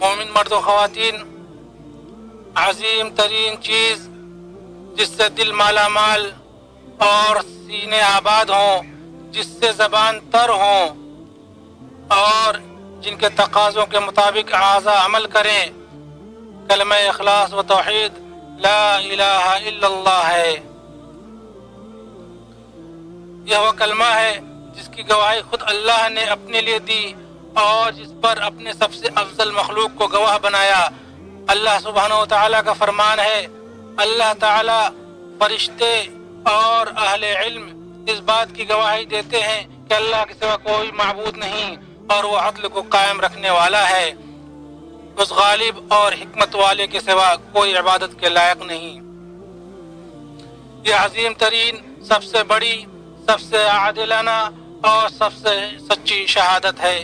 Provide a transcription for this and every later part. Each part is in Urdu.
مومن مرد و خواتین، عظیم ترین چیز جس سے دل مالا مال اور سینے آباد ہوں، جس سے زبان تر ہوں اور جن کے تقاضوں کے مطابق اعضاء عمل کریں، کلمہ اخلاص و توحید لا الہ الا اللہ ہے۔ یہ وہ کلمہ ہے جس کی گواہی خود اللہ نے اپنے لیے دی اور جس پر اپنے سب سے افضل مخلوق کو گواہ بنایا۔ اللہ سبحانہ و تعالیٰ کا فرمان ہے، اللہ تعالیٰ، فرشتے اور اہل علم اس بات کی گواہی دیتے ہیں کہ اللہ کے سوا کوئی معبود نہیں اور وہ عدل کو قائم رکھنے والا ہے، اس غالب اور حکمت والے کے سوا کوئی عبادت کے لائق نہیں۔ یہ عظیم ترین، سب سے بڑی، سب سے عادلانہ اور سب سے سچی شہادت ہے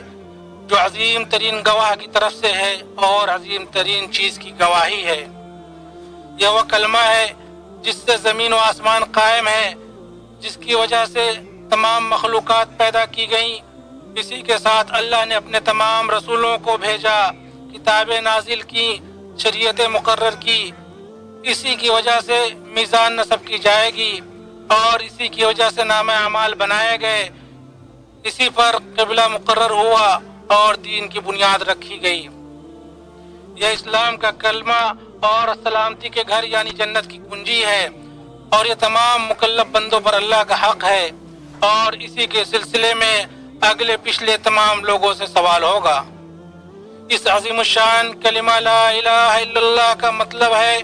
جو عظیم ترین گواہ کی طرف سے ہے اور عظیم ترین چیز کی گواہی ہے۔ یہ وہ کلمہ ہے جس سے زمین و آسمان قائم ہے، جس کی وجہ سے تمام مخلوقات پیدا کی گئیں۔ اسی کے ساتھ اللہ نے اپنے تمام رسولوں کو بھیجا، کتابیں نازل کی، شریعتیں مقرر کی۔ اسی کی وجہ سے میزان نصب کی جائے گی اور اسی کی وجہ سے نامہ اعمال بنائے گئے۔ اسی پر قبلہ مقرر ہوا اور دین کی بنیاد رکھی گئی۔ یہ اسلام کا کلمہ اور سلامتی کے گھر یعنی جنت کی کنجی ہے اور یہ تمام مکلف بندوں پر اللہ کا حق ہے، اور اسی کے سلسلے میں اگلے پچھلے تمام لوگوں سے سوال ہوگا۔ اس عظیم الشان کلمہ لا الہ الا اللہ کا مطلب ہے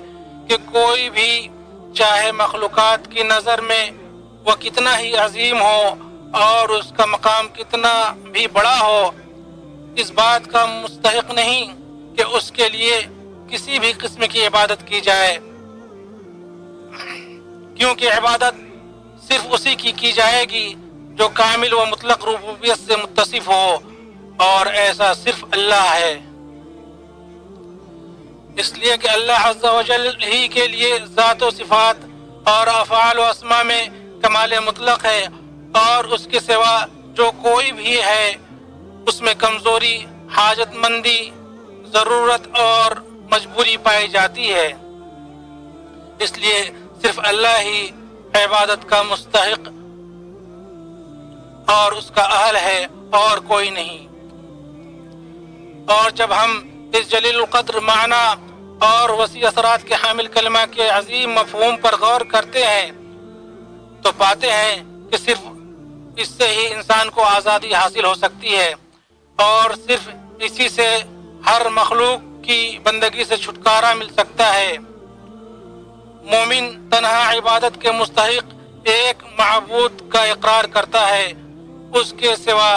کہ کوئی بھی چاہے مخلوقات کی نظر میں وہ کتنا ہی عظیم ہو اور اس کا مقام کتنا بھی بڑا ہو، اس بات کا مستحق نہیں کہ اس کے لیے کسی بھی قسم کی عبادت کی جائے، کیونکہ عبادت صرف اسی کی جائے گی جو کامل و مطلق ربوبیت سے متصف ہو، اور ایسا صرف اللہ ہے۔ اس لیے کہ اللہ عز و جل ہی کے لیے ذات و صفات اور افعال و اسماء میں کمال مطلق ہے، اور اس کے سوا جو کوئی بھی ہے اس میں کمزوری، حاجت مندی، ضرورت اور مجبوری پائی جاتی ہے۔ اس لیے صرف اللہ ہی عبادت کا مستحق اور اس کا اہل ہے اور کوئی نہیں۔ اور جب ہم اس جلیل القدر معنی اور وسیع اثرات کے حامل کلمہ کے عظیم مفہوم پر غور کرتے ہیں تو پاتے ہیں کہ صرف اس سے ہی انسان کو آزادی حاصل ہو سکتی ہے، اور صرف اسی سے ہر مخلوق کی بندگی سے چھٹکارا مل سکتا ہے۔ مومن تنہا عبادت کے مستحق ایک معبود کا اقرار کرتا ہے، اس کے سوا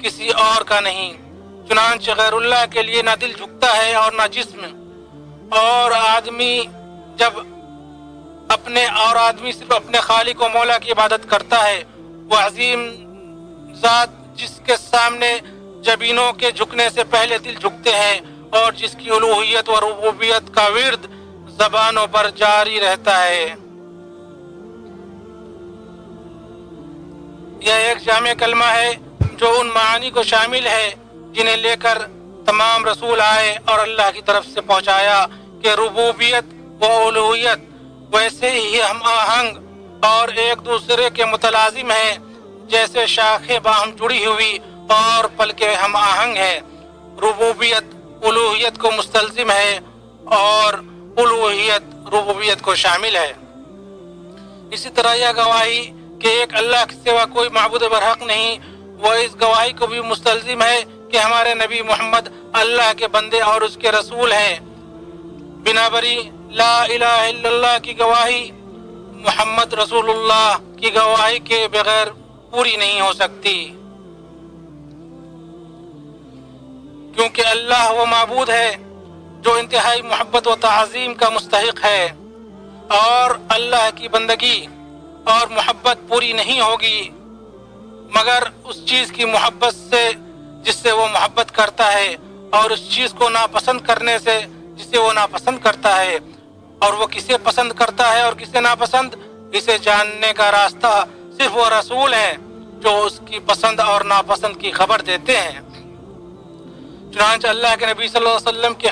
کسی اور کا نہیں۔ چنانچہ غیر اللہ کے لیے نہ دل جھکتا ہے اور نہ جسم، اور آدمی صرف اپنے خالق و مولا کی عبادت کرتا ہے، وہ عظیم ذات جس کے سامنے جبینوں کے جھکنے سے پہلے دل جھکتے ہیں اور جس کی الوہیت و ربوبیت کا ورد زبانوں پر جاری رہتا ہے۔ یہ ایک جامع کلمہ ہے جو ان معانی کو شامل ہے جنہیں لے کر تمام رسول آئے اور اللہ کی طرف سے پہنچایا کہ ربوبیت و الوہیت ویسے ہی ہم آہنگ اور ایک دوسرے کے متلازم ہیں جیسے شاخیں باہم جڑی ہوئی اور پلکیں ہم آہنگ ہیں۔ ربوبیت الوہیت کو مستلزم ہے اور الوہیت ربوبیت کو شامل ہے۔ اسی طرح یہ گواہی کہ ایک اللہ کے سوا کوئی معبود برحق نہیں، وہ اس گواہی کو بھی مستلزم ہے کہ ہمارے نبی محمد اللہ کے بندے اور اس کے رسول ہیں۔ بنابری لا الہ الا اللہ کی گواہی محمد رسول اللہ کی گواہی کے بغیر پوری نہیں ہو سکتی، کیونکہ اللہ وہ معبود ہے جو انتہائی محبت و تعظیم کا مستحق ہے، اور اللہ کی بندگی اور محبت پوری نہیں ہوگی مگر اس چیز کی محبت سے جس سے وہ محبت کرتا ہے، اور اس چیز کو ناپسند کرنے سے جسے وہ ناپسند کرتا ہے، اور وہ کسے پسند کرتا ہے اور کسے ناپسند، اسے جاننے کا راستہ صرف وہ رسول ہیں جو اس کی پسند اور ناپسند کی خبر دیتے ہیں۔ چنانچہ اللہ کے نبی صلی اللہ علیہ وسلم کے